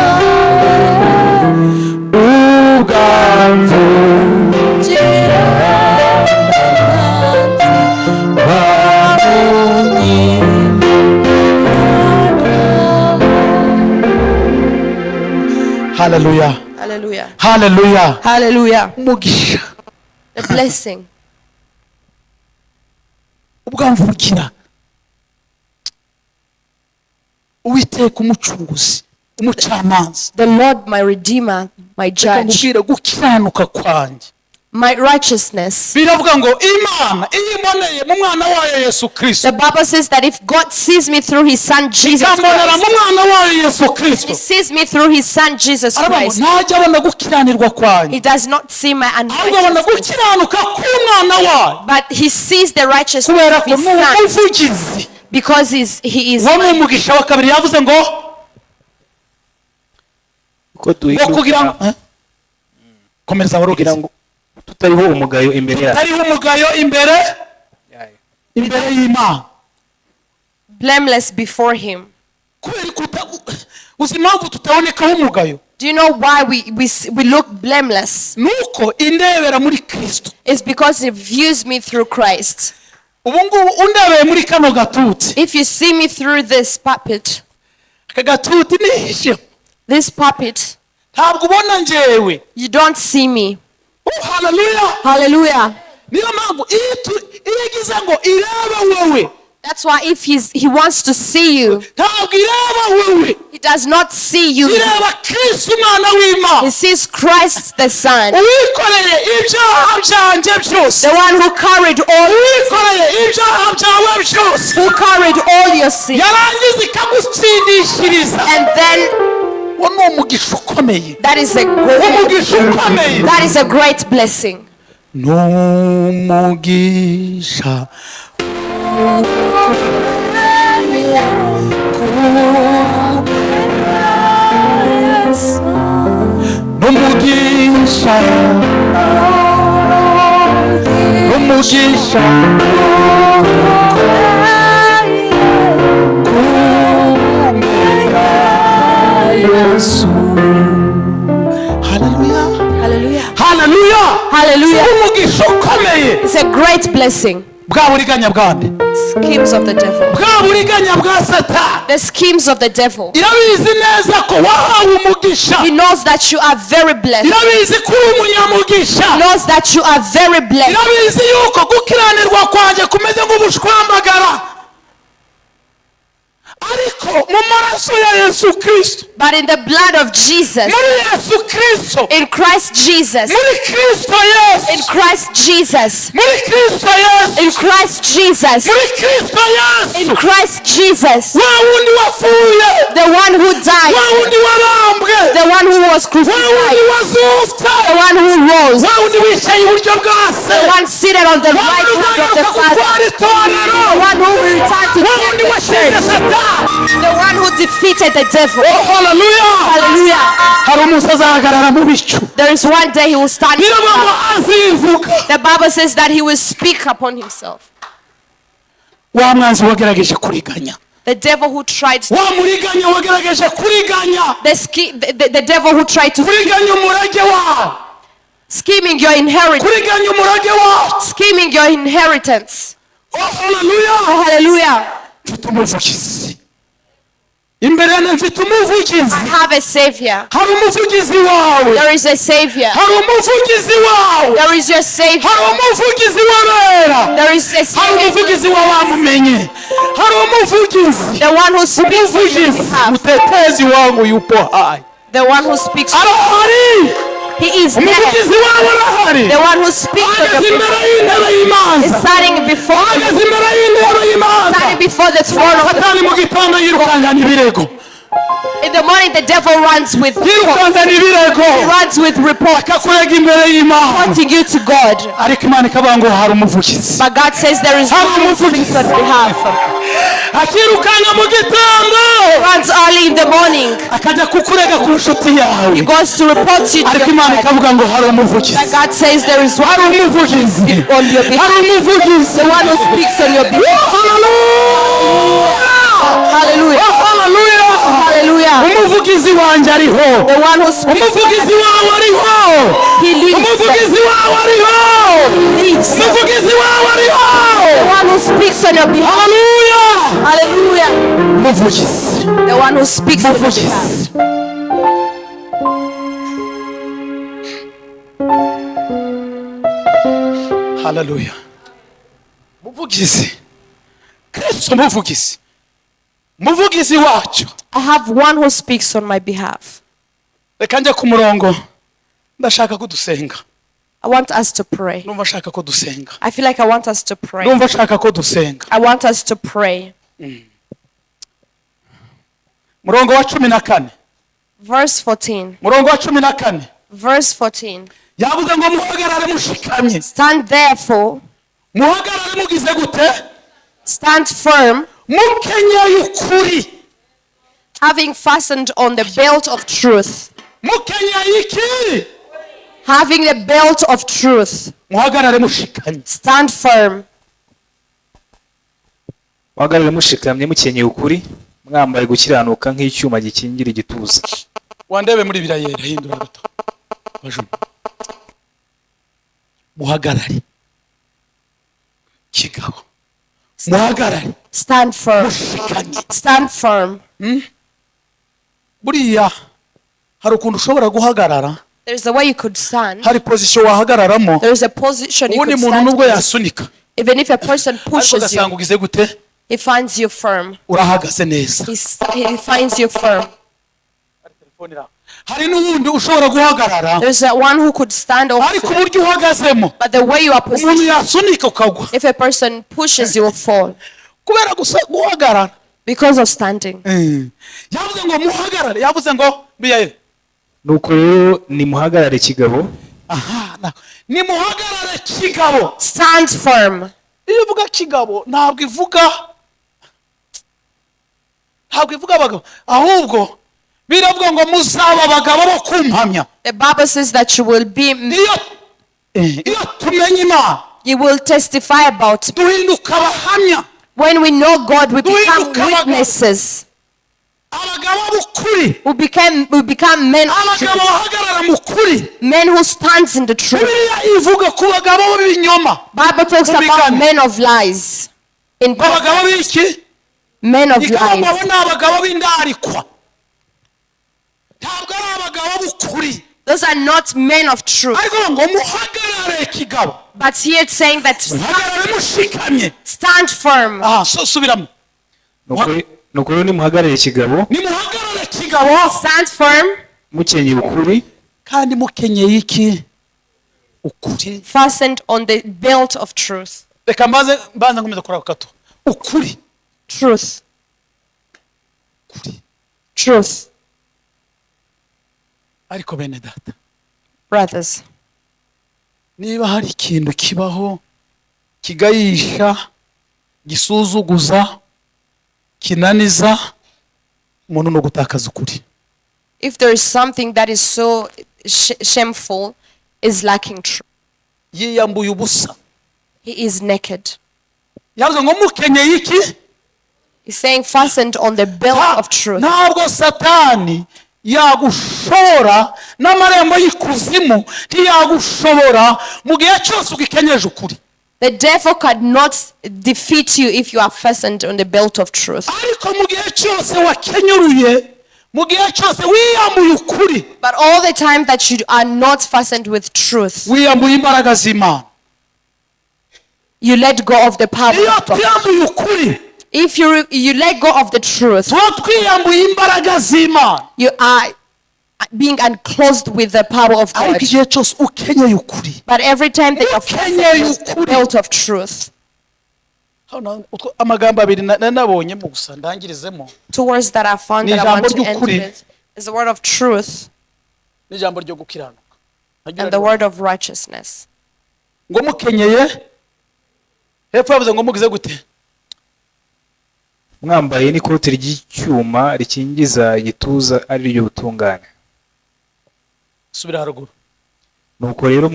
ubwamvukira bamunyi. Hallelujah. Hallelujah. Hallelujah. Hallelujah. Umugisha The blessing. ubwamvukira Uwiteka umucunguzi, umucamanza. The Lord, my Redeemer, my Judge, Akakubwira gukiranuka kwanjye. my righteousness. Biravuga ngo Imana iyo imboneye mu mwana wayo Yesu Kristo, The Bible says that if God sees me through his son Jesus ikambonera mu Christ, mwana wayo Yesu Kristo, he sees me through his son Jesus aravuga ngo Christ, ntajya abona gukiranirwa he kwanjye, does not see my ahubwo abona unrighteousness, gukiranuka k'umwana wayo, but he sees the righteousness kubera of ko his ni son, umuvugizi. because he is Uwo ni umugisha wa kabiri. Yavuze ngo Ko kugira ngo komeza kugira warugize ngo tutariho umugayo imbere yayo. tariho umugayo imbere y'Imana. blameless before him. Kubera ko uzi impamvu tutabonekaho umugayo? Do you know why we look blameless? Nuko indebera muri Kristo. It's because he views me through Christ. Ubu ngubu undebeye muri kano gatuti, If you see me through this puppet, aka gatuti nihishe, this puppet, ntabwo ubona njyewe. you don't see me. Hallelujah. Hallelujah. Niyo mpamvu iyo igize ngo irebe wowe, That's why if he wants to see you, ntabwo ireba wowe, he does not see you. ireba Kristo umwana w'Imana, He sees Christ the Son, uwikoreye ibyaha byanjye byose, the one who carried all uwikoreye ibyaha byawe byose, who carried all your sin, yarangiza ikagutsindishiriza. and then Uwo ni umugisha ukomeye, that is a umugisha ukomeye. great blessing. Ni umugisha n'umugisha n'umugisha kumenya Yesu. Hallelujah. Hallelujah. Hallelujah. Hallelujah. umugisha ukomeye. It's a great blessing. Bwa buriganya bwande, Schemes of the devil. bwa buriganya bwa Satani. The schemes of the devil. Irabizi neza ko wahawe umugisha. He knows that you are very blessed. Irabizi ko uri umunyamugisha. He knows that you are very blessed. Irabizi yuko gukiranirwa kwanjye kumeze nk'ubushwambagara, ariko mu maraso ya Yesu Kristo, But in the blood of Jesus, muri Yesu Kristo, in Christ Jesus, muri Kristo Yesu, in Christ Jesus, muri Kristo Yesu, in Christ Jesus, muri Kristo Yesu, in Christ Jesus, wa wundi wapfuye, the one who wa died, wundi wabambwe, the one who was wa wundi crucified, wazutse, the one who rose, wa wundi wicaye iburyo bwa se, the one seated on the wa right wundi hand of the uzagaruka Father, gutwara itorero, the one who will return to wa wundi the washinze church, Satani. the one who defeated the devil. Oh, hallelujah. Hallelujah. Hari umunsi azahagarara mu bicu, There is one day he will stand. biravuga ngo azivuga. The Bible says that he will speak upon himself. Wa mwanzi wagerageje kuriganya, The devil who tried to, wa muriganya wagerageje kuriganya, the devil who tried to kuriganya umurage wawe, scheming your inheritance, kuriganya umurage wawe. scheming your inheritance. Oh, hallelujah. Hallelujah. Mfite umuvugizi imbere yanjye, mfite umuvugizi. I have a savior. Hari umuvugizi wawe, There is a savior. hari umuvugizi wawe, There is your savior. hari umuvugizi w'abera, There is a hari savior. umuvugizi w'abamumenye, hari umuvugizi, The one who speaks on your umuvugizi, behalf. mutetezi wangu yupo hai, The one who speaks. arahari. He is there. Umuvugizi wawe arahari, The one who speaks on ahagaze your imbere behalf y'intebe is y'imanza, standing before you. ahagaze imbere y'intebe y'imanza. Standing before the throne of Satani mu gitondo yirukangana ibirego, In the morning, the devil runs with reports. yirukangana ibirego, He runs with reports, akakurega imbere y'Imana, pointing you to God. ariko Imana ikavuga ngo hari umuvugizi. But God says there is one who speaks on behalf. Akirukanga mu gitondo, Runs early in the morning. akajya kukurega ku nshuti He yawe, goes to report you to ariko your Imana friend. ikavuga ngo hari umuvugizi, But God says there is hari one umuvugizi, on your hari behalf. umuvugizi. The one who speaks on your behalf. Hallelujah. Hallelujah. Oh, hallelujah. Hallelujah. Umuvugizi wanjye ariho, The one who speaks. umuvugizi wawe ariho, He leads them. umuvugizi wawe ariho, He leads them. umuvugizi wawe ariho. The one who speaks on your behalf. Hallelujah. Hallelujah. Umuvugizi, The one who speaks on your behalf. umuvugizi. Hallelujah. Umuvugizi, Kristo umuvugizi, umuvugizi wacu. I have one who speaks on my behalf. Reka njye ku murongo, ndashaka ko dusenga. I want us to pray. Numva ashaka ko dusenga. I feel like I want us to pray. Numva ashaka ko dusenga. I want us to pray. Murongo wa 14. Verse 14. Murongo wa 14. Verse 14. Yavuze ngo muhagarare mushikamye. Stand therefore, Muhagarare mugize gute? stand firm, Mukenyeye ukuri. having fastened on the belt of truth. Mukenyeye iki? Having the belt of truth. Muhagarare mushikanye. Stand firm. muhagarare mushikamye mukenyeye ukuri mwambaye gukiranuka nk'icyuma gikingira igituza. Wandebe muri birayera hindura gato. Bajuma. Muhagarare. Kigabo. Muhagarare. Stand firm. Mushikanye. Stand firm. Buriya hari ukuntu ushobora guhagarara, There's a way you could stand. hari position wahagararamo, There's a position you ubundi could muntu stand nubwo in. yasunika, Even if a person ariko pushes ugasanga you, ugize gute? he finds you firm. Urahagaze neza. He finds you firm. Hari n'ubundi ushobora guhagarara, There's a one who could stand ariko also. uburyo uhagazemo But the way you are umuntu positioned, yasunika ukagwa if a person pushes, you will fall kubera gusa guhagarara. because of standing. Yavuze ngo muhagarare, yavuze ngo biyaye. Nuko rero nimuhagarare kigabo, Ni muhagarare kigabo. Stand firm. Iyo uvuga kigabo ntabwo ivuga abagabo, ahubwo biravuga ngo muzaba abagabo bo kumpamya. The Bible says that you will be, Iyo tumenye Imana you will testify about. duhinduka abahamya. When we know God, we become Duhinduka abagabo. witnesses. abagabo b'ukuri, we become men of abagabo truth, bahagarara mu kuri. men who stands in the truth. Bibiliya ivuga ku bagabo b'ibinyoma. Bible talks about Ubigane. men of lies. In Abagabo b'iki? men of Abagabo lies. ni abagabo b'indarikwa, ntabwo ari abagabo b'ukuri. Those are not men of truth. Ariko ngo muhagarare kigabo, But here it's saying that muhagarare mushikamye. stand firm. Subiramo. ni ukuri nimuhagarare kigabo Nimuhagarare kigabo Stand firm, mukenyeye ukuri kandi mukenyeye iki? Ukuri. fastened on the belt of truth. Reka mbanze nkomeza kuri ako gato. Ukuri. Truth. Ukuri. Truth. Ariko bene data, Brothers, niba hari ikintu kibaho kigayisha, gisuzuguza, kinaniza umuntu no gutakaza ukuri. if there is something that is so shameful, is lacking truth. Yiyambuye ubusa. He is naked. Yavuze ngo mukenyeye iki? He's saying fastened on the belt of truth. Ntabwo Satani yagushobora n'amarembo y'ikuzimu ntiyagushobora mu gihe cyose ugikenyeje ukuri. The devil cannot defeat you if you are fastened on the belt of truth. Ariko mu gihe cyose wakenyuruye, mu gihe cyose wiyambuye ukuri, But all the time that you are not fastened with truth, wiyambuye imbaraga z'Imana. you let go of the power Iyo of God. twiyambuye ukuri, If you let go of the truth, tuba twiyambuye imbaraga z'Imana. you are being unclosed with the power of God. Ariko igihe cyose ukenyeye ukuri, But every time that you're Ukenyeye fastened with the ukuri. belt of truth, amagambo abiri nabonyemo gusa ndangirizemo, two words that I found Ni that I want to ijambo end ry'ukuri. with is the word of truth n'ijambo ryo gukiranuka. and the word of righteousness. Ngo mukenyeye, hepfo yavuze ngo mugize gute? mwambaye n'ikoti ry'icyuma rikingiza igituza ari ryo butungane. Subira haruguru. Nuko rero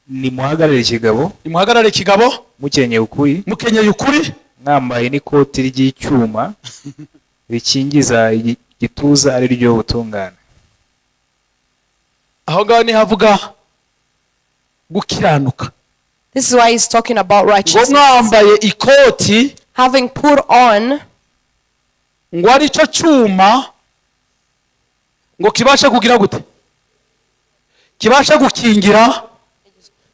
nimuhagarare kigabo Nimuhagarare kigabo, mukenyeye ukuri mukenyeye ukuri, mwambaye n'ikoti ry'icyuma rikingiza igituza ari ryo butungane. aho ngaho ni havuga gukiranuka. This is why he's talking about Ngo righteousness. mwambaye ikoti, Having put on ngo ari cyo cyuma ngo kibashe kugira gute? Kibashe gukingira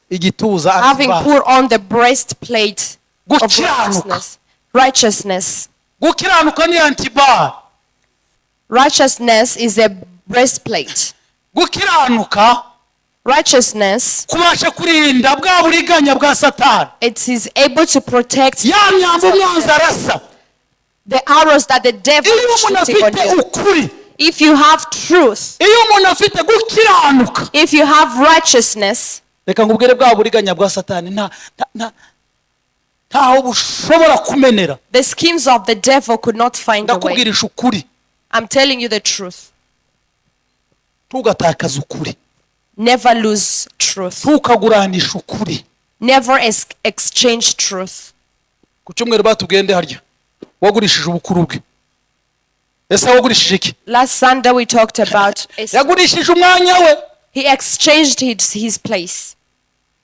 igituza. having akiba. put on the breastplate of Gukiranuka. righteousness. Gukiranuka ni antibar. Righteousness is a breastplate. Gukiranuka Righteousness, kubasha kurinda bwa buriganya bwa Satani. it is able to protect Ya nyambo umwanzi arasa. the arrows that the devil Iyo is umuntu shooting on afite you. ukuri, If you have truth, iyo umuntu afite gukiranuka, if you have righteousness, reka ngubwire bwa buriganya bwa Satani ntaho bushobora kumenera. the schemes of the devil could not find a way. Ndakubwirisha ukuri, I'm telling you the truth. ntugatakaze ukuri, Never lose truth. ntukaguranisha ukuri. Never exchange truth. Ku cyumweru batugende harya wagurishije ubukuru bwe. Ese wagurishije iki? Last Sunday we talked about Yagurishije umwanya we, he exchanged his place.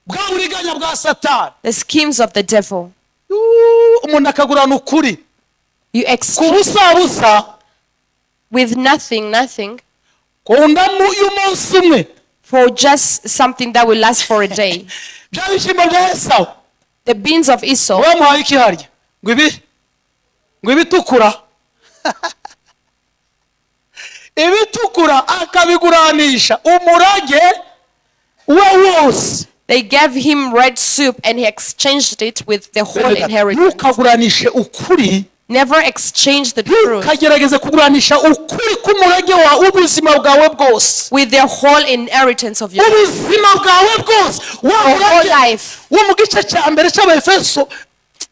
bwa buriganya bwa Satani. The schemes of the devil. Umuntu akagurana ukuri You ku exchange busa busa, with nothing, ku ndamu y'umunsi umwe. for just something that will last for a day. Bya bishimbo bya Esawu The beans of Esau, bamuhaye iki harya? Ngo ibitukura ibitukura akabiguranisha umurage we wose. they gave him red soup and he exchanged it with the whole inheritance. Ntukaguranishe ukuri, Never exchange the truth ntukagerageze kuguranisha ukuri k'umurage w'ubuzima bwawe bwose. with the whole inheritance of your Ubuzima bwawe bwose whole life. wo mu gice cya mbere cy'Abefeso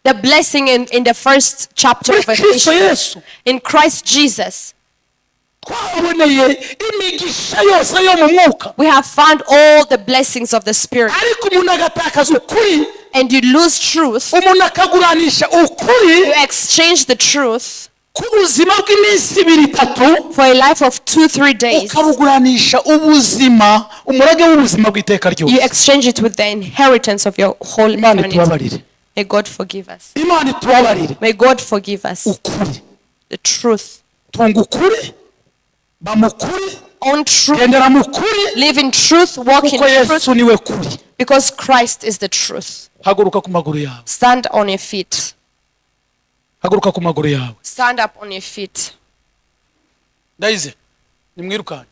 The blessing in the first chapter muri of Kristo Ephesians. Yesu In Christ Jesus, twaboneye imigisha yose yo mu mwuka, we have found all the blessings of the Spirit. ariko umuntu agatakaza ukuri, And you lose truth, umuntu akaguranisha ukuri you exchange the truth ku buzima bw'iminsi 2-3 for a life of 2-3 days. ukabuguranisha ubuzima umurage w'ubuzima bw'iteka You ryose. exchange it with the inheritance of your whole Imana eternity. itubabarire, May God forgive us. Imana itubabarire. May God forgive us. Ukuri, The truth. tunga ukuri, bamukuri, On truth. gendera mu kuri, Live in truth. Walk in kuko truth. Yesu niwe kuri. Because Christ is the truth. Haguruka ku maguru yawe, Stand on your feet. haguruka ku maguru yawe. Stand up on your feet. Ndayize, nimwirukanye.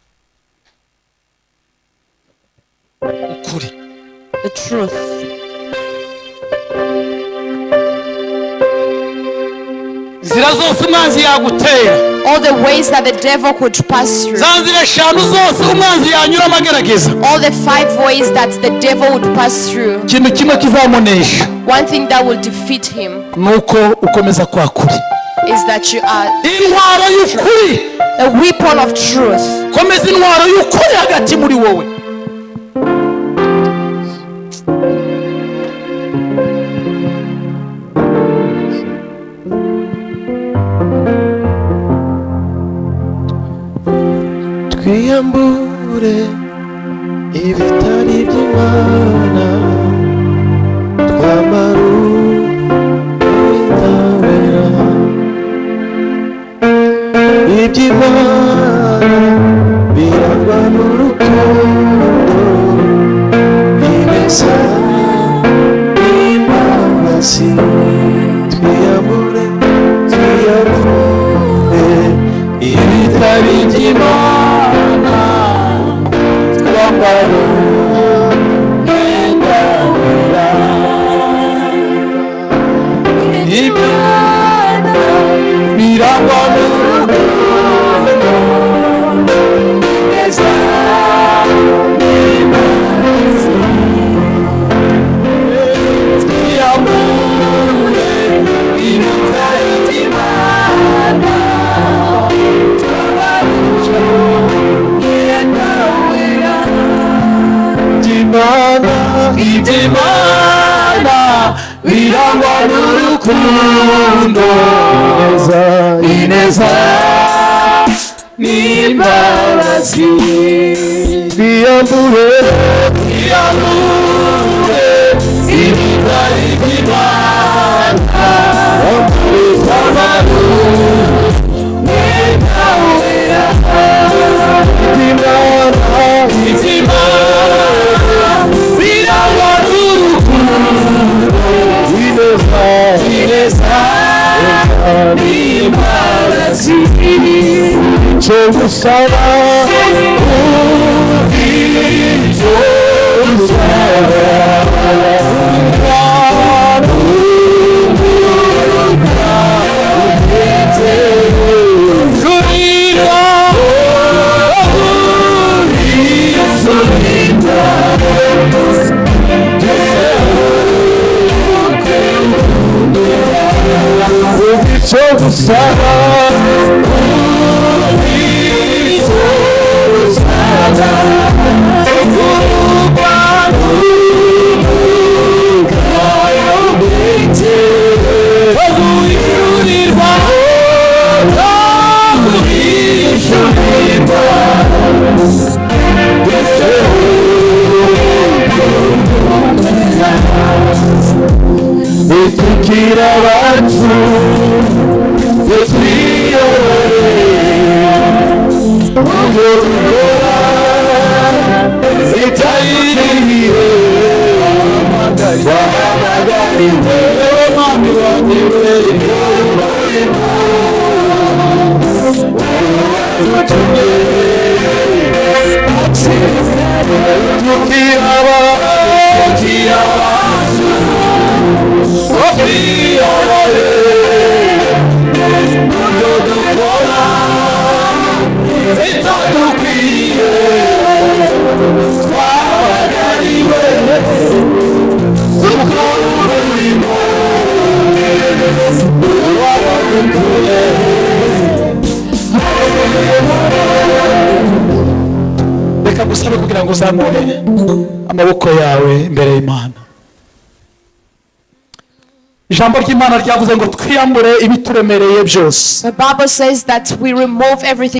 Ukuri. The truth. Inzira zose umwanzi yagutera, All the ways that the devil could pass through. za nzira 5 zose umwanzi yanyuramo agerageza, All the 5 ways that the devil would pass through. ikintu kimwe kizamunesha One thing that will defeat him nuko ukomeza kwa kuri. is that you are Intwaro y'ukuri, the weapon of truth. komeza intwaro y'ukuri hagati muri wowe. twiyambure ibitari by'Imana twambara ubutabera iby'Imana birangwa n'urukundo ineza n'imbabazi twiyambure ibitari by'Imana twambara umwenda wera Imana birangwa n'urukundo ineza n'imbabazi twiyambure ibitari by'Imana iby'Imana birangwa n'urukundo ineza n'imbabazi twiyambure ibitari by'Imana twambara umwenda wera iby'Imana birangwa n'urukundo ineza n'imbabazi icyo gusaba icyo gusaba icyo gusaba tukira abacu twiyobore ubwo dukora itayiriye wahamagariwe mwami wanjye tukira abacu twiyobore ubwo dukora itadukwiye twabagariwe dukora umurimo wabadutuye reka gusabe kugira ngo uzamure amaboko yawe imbere y'Imana. ijambo ry'Imana ryavuze ngo twiyambure ibituremereye byose. The Bible says that we remove everything